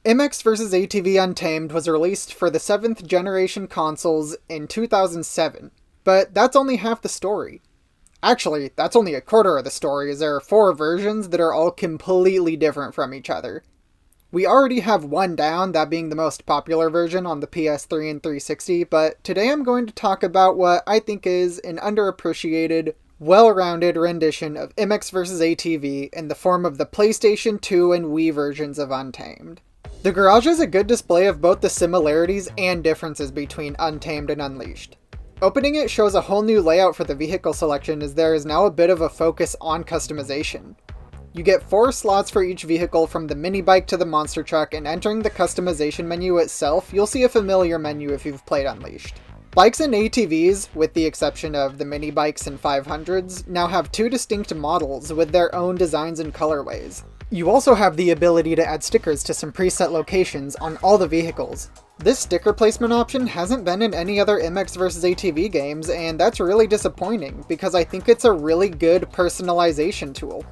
MX vs. ATV Untamed was released for the 7th generation consoles in 2007, but that's only half the story. Actually, that's only a quarter of the story, as there are 4 versions that are all completely different from each other. We already have one down, that being the most popular version on the PS3 and 360, but today I'm going to talk about what I think is an underappreciated, well-rounded rendition of MX vs. ATV in the form of the PlayStation 2 and Wii versions of Untamed. The garage is a good display of both the similarities and differences between Untamed and Unleashed. Opening it shows a whole new layout for the vehicle selection, as there is now a bit of a focus on customization. You get 4 slots for each vehicle, from the mini bike to the monster truck, and entering the customization menu itself, you'll see a familiar menu if you've played Unleashed. Bikes and ATVs, with the exception of the mini bikes and 500s, now have 2 distinct models with their own designs and colorways. You also have the ability to add stickers to some preset locations on all the vehicles. This sticker placement option hasn't been in any other MX vs. ATV games, and that's really disappointing, because I think it's a really good personalization tool.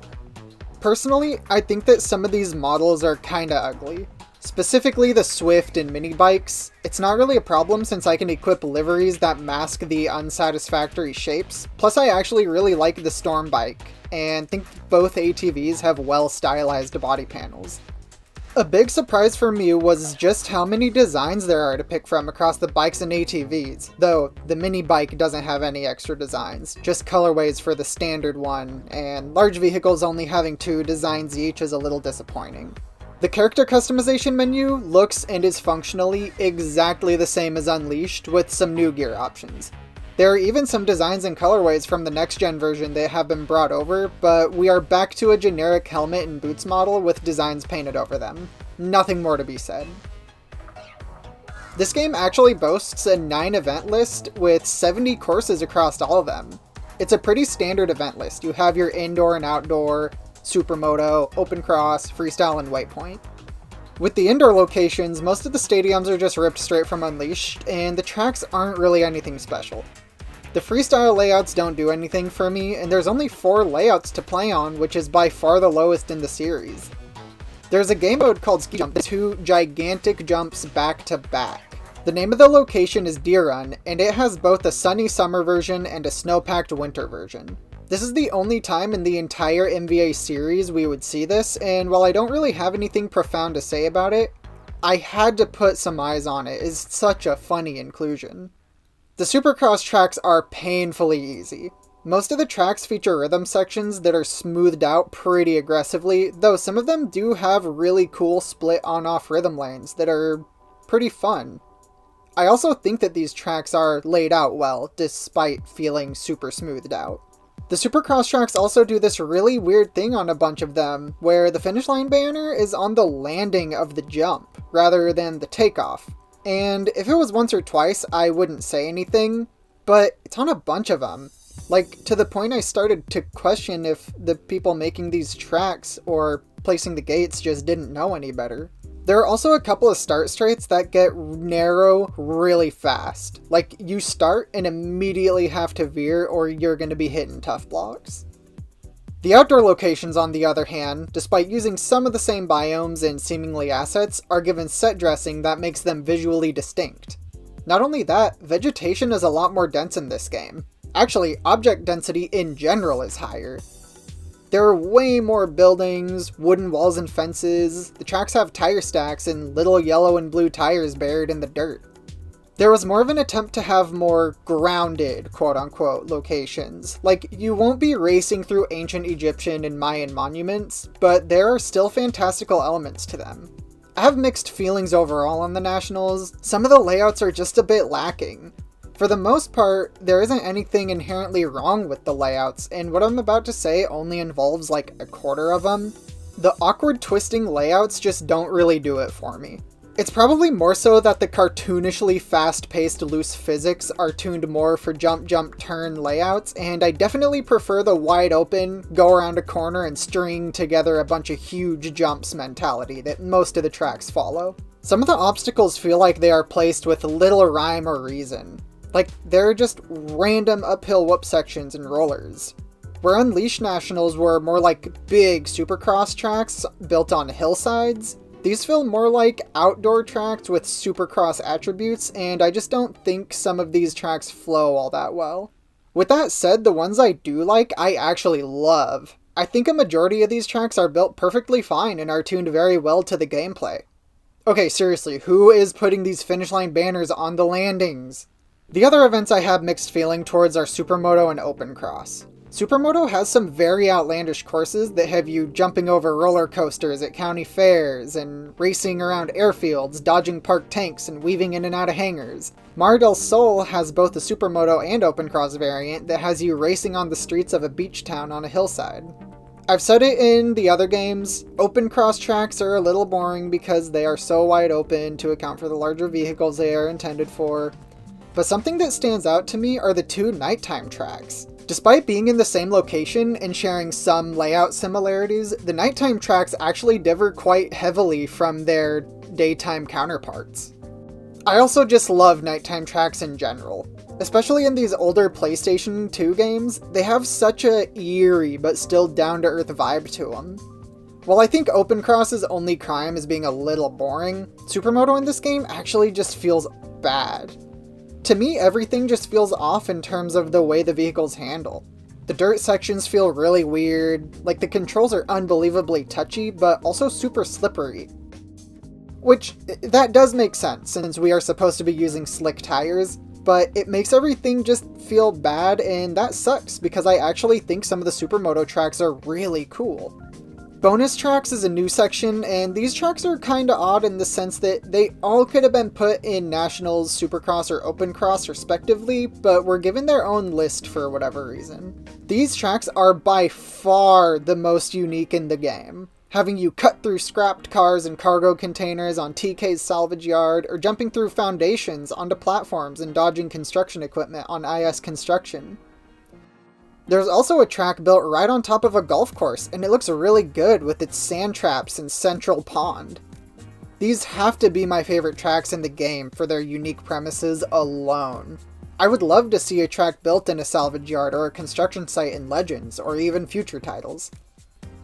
Personally, I think that some of these models are kinda ugly. Specifically the Swift and mini bikes. It's not really a problem since I can equip liveries that mask the unsatisfactory shapes, plus I actually really like the Storm bike, and think both ATVs have well stylized body panels. A big surprise for me was just how many designs there are to pick from across the bikes and ATVs, though the mini bike doesn't have any extra designs, just colorways for the standard one, and large vehicles only having 2 designs each is a little disappointing. The character customization menu looks and is functionally exactly the same as Unleashed, with some new gear options. There are even some designs and colorways from the next-gen version that have been brought over, but we are back to a generic helmet and boots model with designs painted over them. Nothing more to be said. This game actually boasts a 9 event list with 70 courses across all of them. It's a pretty standard event list. You have your indoor and outdoor, Supermoto, Open Cross, Freestyle, and Waypoint. With the indoor locations, most of the stadiums are just ripped straight from Unleashed, and the tracks aren't really anything special. The freestyle layouts don't do anything for me, and there's only 4 layouts to play on, which is by far the lowest in the series. There's a game mode called Ski Jump, 2 gigantic jumps back to back. The name of the location is Deer Run, and it has both a sunny summer version and a snow-packed winter version. This is the only time in the entire MVA series we would see this, and while I don't really have anything profound to say about it, I had to put some eyes on it. It's such a funny inclusion. The Supercross tracks are painfully easy. Most of the tracks feature rhythm sections that are smoothed out pretty aggressively, though some of them do have really cool split on-off rhythm lanes that are pretty fun. I also think that these tracks are laid out well, despite feeling super smoothed out. The Supercross tracks also do this really weird thing on a bunch of them, where the finish line banner is on the landing of the jump, rather than the takeoff. And if it was once or twice, I wouldn't say anything, but it's on a bunch of them. Like, to the point I started to question if the people making these tracks or placing the gates just didn't know any better. There are also a couple of start straights that get narrow really fast. Like, you start and immediately have to veer or you're going to be hitting tough blocks. The outdoor locations, on the other hand, despite using some of the same biomes and seemingly assets, are given set dressing that makes them visually distinct. Not only that, vegetation is a lot more dense in this game. Actually, object density in general is higher. There are way more buildings, wooden walls and fences. The tracks have tire stacks and little yellow and blue tires buried in the dirt. There was more of an attempt to have more grounded, quote-unquote, locations. Like, you won't be racing through ancient Egyptian and Mayan monuments, but there are still fantastical elements to them. I have mixed feelings overall on the Nationals. Some of the layouts are just a bit lacking. For the most part, there isn't anything inherently wrong with the layouts, and what I'm about to say only involves like a quarter of them. The awkward twisting layouts just don't really do it for me. It's probably more so that the cartoonishly fast-paced loose physics are tuned more for jump-jump-turn layouts, and I definitely prefer the wide-open, go around a corner and string together a bunch of huge jumps mentality that most of the tracks follow. Some of the obstacles feel like they are placed with little rhyme or reason. Like, they're just random uphill whoop sections and rollers. Where Unleashed Nationals were more like big Supercross tracks built on hillsides, These feel more like outdoor tracks with Supercross attributes, and I just don't think some of these tracks flow all that well. With that said, the ones I do like, I actually love. I think a majority of these tracks are built perfectly fine and are tuned very well to the gameplay. Okay, seriously, who is putting these finish line banners on the landings? The other events I have mixed feeling towards are Supermoto and Opencross. Supermoto has some very outlandish courses that have you jumping over roller coasters at county fairs, and racing around airfields, dodging parked tanks, and weaving in and out of hangars. Mar del Sol has both the Supermoto and Opencross variant that has you racing on the streets of a beach town on a hillside. I've said it in the other games, Opencross tracks are a little boring because they are so wide open to account for the larger vehicles they are intended for. But something that stands out to me are the two nighttime tracks. Despite being in the same location and sharing some layout similarities, the nighttime tracks actually differ quite heavily from their daytime counterparts. I also just love nighttime tracks in general. Especially in these older PlayStation 2 games, they have such a eerie but still down-to-earth vibe to them. While I think Opencross's only crime is being a little boring, Supermoto in this game actually just feels bad. To me, everything just feels off in terms of the way the vehicles handle. The dirt sections feel really weird, like the controls are unbelievably touchy, but also super slippery. Which, that does make sense, since we are supposed to be using slick tires, but it makes everything just feel bad, and that sucks, because I actually think some of the Supermoto tracks are really cool. Bonus tracks is a new section, and these tracks are kinda odd in the sense that they all could have been put in Nationals, Supercross, or Opencross respectively, but were given their own list for whatever reason. These tracks are by far the most unique in the game, having you cut through scrapped cars and cargo containers on TK's salvage yard, or jumping through foundations onto platforms and dodging construction equipment on IS Construction. There's also a track built right on top of a golf course, and it looks really good with its sand traps and central pond. These have to be my favorite tracks in the game for their unique premises alone. I would love to see a track built in a salvage yard or a construction site in Legends, or even future titles.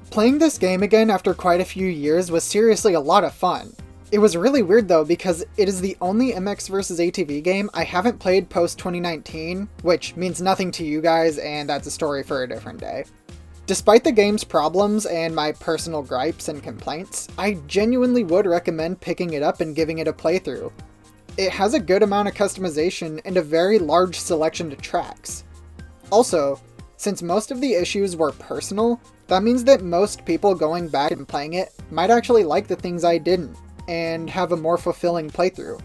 Playing this game again after quite a few years was seriously a lot of fun. It was really weird though, because it is the only MX vs ATV game I haven't played post-2019, which means nothing to you guys, and that's a story for a different day. Despite the game's problems and my personal gripes and complaints, I genuinely would recommend picking it up and giving it a playthrough. It has a good amount of customization and a very large selection of tracks. Also, since most of the issues were personal, that means that most people going back and playing it might actually like the things I didn't, and have a more fulfilling playthrough.